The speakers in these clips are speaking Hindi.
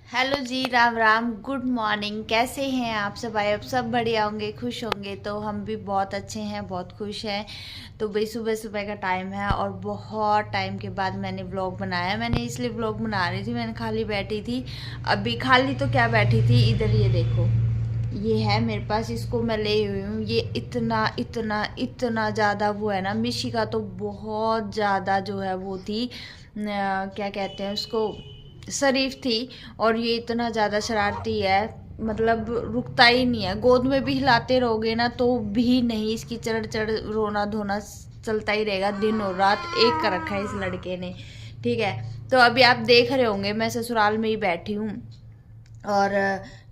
हेलो जी, राम राम, गुड मॉर्निंग। कैसे हैं आप सब? आए आप सब बढ़िया होंगे, खुश होंगे। तो हम भी बहुत अच्छे हैं, बहुत खुश हैं। तो भाई सुबह सुबह का टाइम है और बहुत टाइम के बाद मैंने व्लॉग बनाया। मैंने इसलिए व्लॉग बना रही थी, मैंने खाली बैठी थी। अभी खाली तो क्या बैठी थी, इधर ये देखो, ये है मेरे पास, इसको मैं ले हुई हूँ। ये इतना इतना इतना ज़्यादा वो है ना, मिशी का तो बहुत ज़्यादा जो है वो थी, क्या कहते हैं उसको, शरीफ थी। और ये इतना ज़्यादा शरारती है, मतलब रुकता ही नहीं है। गोद में भी हिलाते रहोगे ना तो भी नहीं, इसकी चढ़ चढ़ रोना धोना चलता ही रहेगा, दिन और रात एक कर रखा है इस लड़के ने। ठीक है, तो अभी आप देख रहे होंगे मैं ससुराल में ही बैठी हूँ और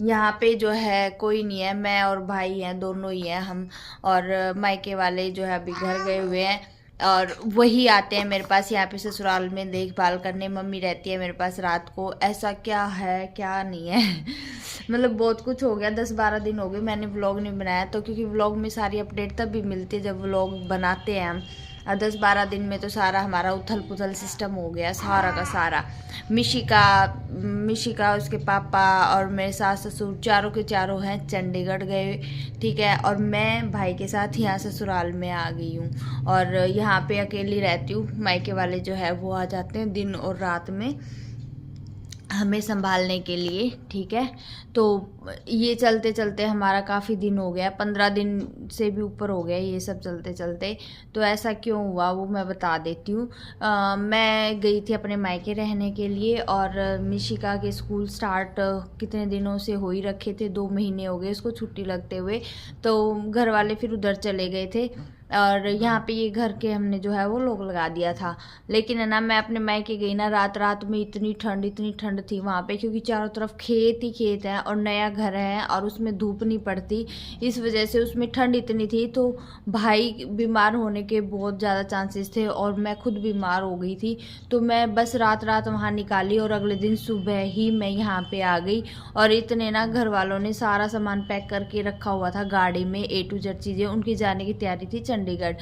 यहाँ पे जो है कोई नहीं है, मैं और भाई हैं, दोनों ही हैं हम। और मायके वाले जो है अभी घर गए हुए हैं और वही आते हैं मेरे पास यहाँ पे ससुराल में देखभाल करने। मम्मी रहती है मेरे पास रात को। ऐसा क्या है क्या नहीं है मतलब बहुत कुछ हो गया। 10-12 दिन हो गए मैंने व्लॉग नहीं बनाया, तो क्योंकि व्लॉग में सारी अपडेट तब भी मिलती है जब व्लॉग बनाते हैं हम। 10-12 दिन में तो सारा हमारा उथल पुथल सिस्टम हो गया, सारा का सारा। मिशिका उसके पापा और मेरे सास ससुर चारों के चारों हैं चंडीगढ़ गए। ठीक है, और मैं भाई के साथ यहाँ ससुराल में आ गई हूँ और यहाँ पे अकेली रहती हूँ। मायके वाले जो है वो आ जाते हैं दिन और रात में हमें संभालने के लिए। ठीक है, तो ये चलते चलते हमारा काफ़ी दिन हो गया, 15 दिन से भी ऊपर हो गया ये सब चलते चलते। तो ऐसा क्यों हुआ वो मैं बता देती हूँ। मैं गई थी अपने मायके रहने के लिए और मिशिका के स्कूल स्टार्ट कितने दिनों से हो ही रखे थे, 2 महीने हो गए उसको छुट्टी लगते हुए। तो घर वाले फिर उधर चले गए थे और यहाँ पे ये घर के हमने जो है वो लोग लगा दिया था। लेकिन है ना, मैं अपने मायके गई ना, रात रात में इतनी ठंड थी वहाँ पे, क्योंकि चारों तरफ खेत ही खेत है और नया घर है और उसमें धूप नहीं पड़ती, इस वजह से उसमें ठंड इतनी थी। तो भाई बीमार होने के बहुत ज़्यादा चांसेस थे और मैं खुद बीमार हो गई थी। तो मैं बस रात रात वहाँ निकाली और अगले दिन सुबह ही मैं यहाँ पे आ गई। और इतने ना घर वालों ने सारा सामान पैक करके रखा हुआ था गाड़ी में, A to Z चीज़ें, उनकी जाने की तैयारी थी चंडीगढ़।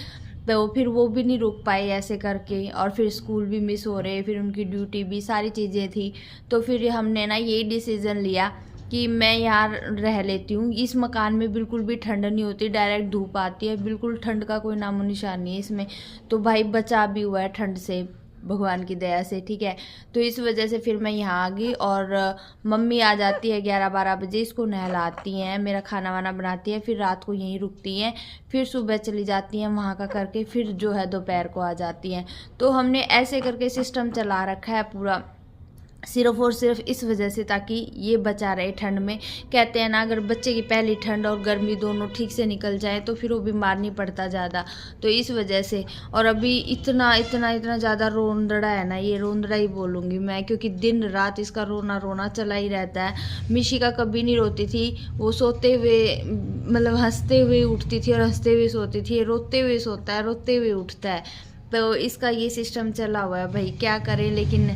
तो फिर वो भी नहीं रुक पाए ऐसे करके, और फिर स्कूल भी मिस हो रहे, फिर उनकी ड्यूटी भी, सारी चीज़ें थी। तो फिर हमने ना यही डिसीज़न लिया कि मैं यहाँ रह लेती हूँ। इस मकान में बिल्कुल भी ठंड नहीं होती, डायरेक्ट धूप आती है, बिल्कुल ठंड का कोई नामो निशान नहीं है इसमें। तो भाई बचा भी हुआ है ठंड से भगवान की दया से। ठीक है, तो इस वजह से फिर मैं यहाँ आ गई और मम्मी आ जाती है 11-12 बजे, इसको नहलाती हैं, मेरा खाना वाना बनाती है, फिर रात को यहीं रुकती हैं, फिर सुबह चली जाती हैं वहाँ का करके, फिर जो है दोपहर को आ जाती हैं। तो हमने ऐसे करके सिस्टम चला रखा है पूरा, सिर्फ और सिर्फ इस वजह से ताकि ये बचा रहे ठंड में। कहते हैं ना, अगर बच्चे की पहली ठंड और गर्मी दोनों ठीक से निकल जाए तो फिर वो बीमार नहीं पड़ता ज़्यादा, तो इस वजह से। और अभी इतना इतना इतना ज़्यादा रोंदड़ा है ना, ये रोंदड़ा ही बोलूँगी मैं, क्योंकि दिन रात इसका रोना रोना चला ही रहता है। मिशिका कभी नहीं रोती थी, वो सोते हुए मतलब हंसते हुए उठती थी और हंसते हुए सोती थी, रोते हुए सोता है, रोते हुए उठता है। तो इसका ये सिस्टम चला हुआ है भाई, क्या करें। लेकिन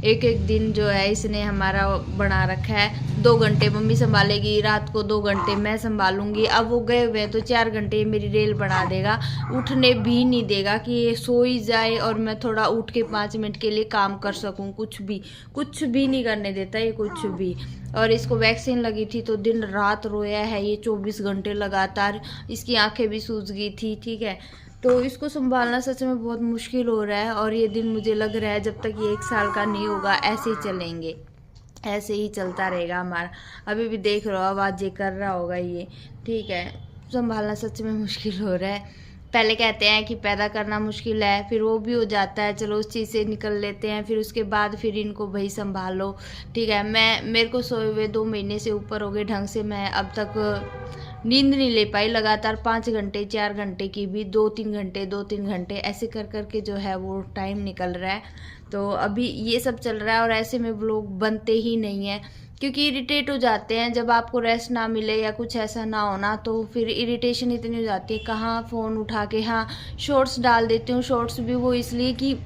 एक एक दिन जो है इसने हमारा बना रखा है। 2 घंटे मम्मी संभालेगी, रात को 2 घंटे मैं संभालूंगी। अब वो गए हुए हैं तो 4 घंटे मेरी रेल बना देगा, उठने भी नहीं देगा कि ये सो ही जाए और मैं थोड़ा उठ के 5 मिनट के लिए काम कर सकूं। कुछ भी नहीं करने देता ये, कुछ भी। और इसको वैक्सीन लगी थी तो दिन रात रोया है ये 24 घंटे लगातार, इसकी आंखें भी सूज गई थी। ठीक है, तो इसको संभालना सच में बहुत मुश्किल हो रहा है और ये दिन मुझे लग रहा है जब तक ये 1 साल का नहीं होगा ऐसे ही चलेंगे, ऐसे ही चलता रहेगा हमारा। अभी भी देख रहे हो आवाज़ें कर रहा होगा ये। ठीक है, संभालना सच में मुश्किल हो रहा है। पहले कहते हैं कि पैदा करना मुश्किल है, फिर वो भी हो जाता है, चलो उस चीज़ से निकल लेते हैं, फिर उसके बाद फिर इनको भाई संभालो। ठीक है, मेरे को सोए हुए 2 महीने से ऊपर हो गए, ढंग से मैं अब तक नींद नहीं ले पाई। लगातार 5 घंटे 4 घंटे की भी, 2-3 घंटे ऐसे कर कर के जो है वो टाइम निकल रहा है। तो अभी ये सब चल रहा है और ऐसे में व्लॉग बनते ही नहीं है, क्योंकि इरिटेट हो जाते हैं जब आपको रेस्ट ना मिले या कुछ ऐसा ना होना, तो फिर इरिटेशन इतनी हो जाती है। कहाँ फ़ोन उठा के हाँ शॉर्ट्स डाल देती हूँ, शॉर्ट्स भी वो इसलिए कि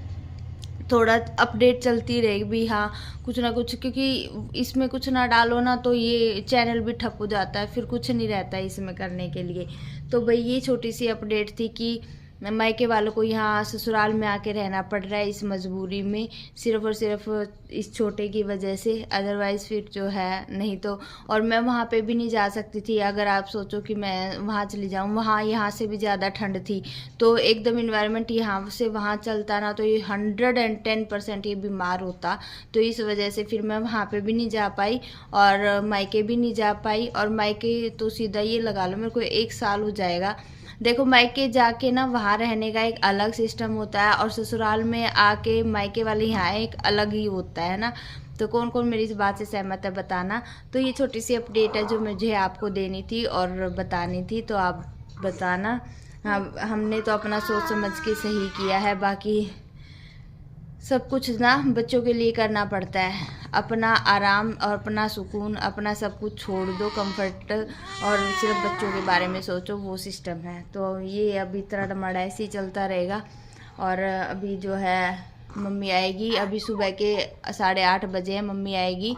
थोड़ा अपडेट चलती रहेगी भी, हाँ कुछ ना कुछ, क्योंकि इसमें कुछ ना डालो ना तो ये चैनल भी ठप हो जाता है, फिर कुछ नहीं रहता है इसमें करने के लिए। तो भाई ये छोटी सी अपडेट थी कि मायके वालों को यहाँ ससुराल में आके रहना पड़ रहा है इस मजबूरी में, सिर्फ और सिर्फ इस छोटे की वजह से। अदरवाइज़ फिर जो है नहीं तो, और मैं वहाँ पे भी नहीं जा सकती थी। अगर आप सोचो कि मैं वहाँ चली जाऊँ, वहाँ यहाँ से भी ज़्यादा ठंड थी, तो एकदम इन्वायरमेंट यहाँ से वहाँ चलता ना, तो ये 110% ये बीमार होता। तो इस वजह से फिर मैं वहाँ पे भी नहीं जा पाई और मायके भी नहीं जा पाई। और मायके तो सीधा ये लगा लो मेरे को 1 साल हो जाएगा। देखो मायके जाके ना वहाँ रहने का एक अलग सिस्टम होता है, और ससुराल में आके मायके वाले यहाँ एक अलग ही होता है ना। तो कौन कौन मेरी इस बात से सहमत है बताना। तो ये छोटी सी अपडेट है जो मुझे आपको देनी थी और बतानी थी, तो आप बताना। हाँ, हमने तो अपना सोच समझ के सही किया है, बाकी सब कुछ ना बच्चों के लिए करना पड़ता है। अपना आराम और अपना सुकून, अपना सब कुछ छोड़ दो, कंफर्ट, और सिर्फ बच्चों के बारे में सोचो, वो सिस्टम है। तो ये अभी तरह टमाड़ा ऐसे ही चलता रहेगा। और अभी जो है मम्मी आएगी, अभी सुबह के 8:30 बजे है, मम्मी आएगी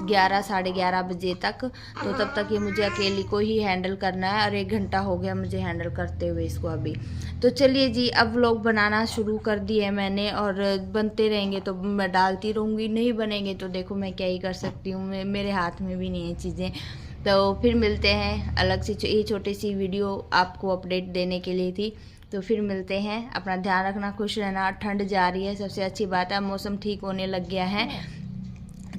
11 साढ़े 11 बजे तक। तो तब तक ये मुझे अकेली को ही हैंडल करना है, और 1 घंटा हो गया मुझे हैंडल करते हुए इसको अभी। तो चलिए जी, अब व्लॉग बनाना शुरू कर दिए मैंने, और बनते रहेंगे तो मैं डालती रहूँगी, नहीं बनेंगे तो देखो मैं क्या ही कर सकती हूँ, मेरे हाथ में भी नहीं है चीज़ें। तो फिर मिलते हैं अलग से, ये छोटी सी वीडियो आपको अपडेट देने के लिए थी। तो फिर मिलते हैं, अपना ध्यान रखना, खुश रहना। ठंड जा रही है, सबसे अच्छी बात है, मौसम ठीक होने लग गया है।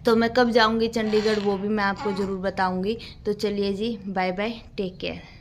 तो मैं कब जाऊंगी चंडीगढ़ वो भी मैं आपको ज़रूर बताऊंगी। तो चलिए जी, बाय बाय, टेक केयर।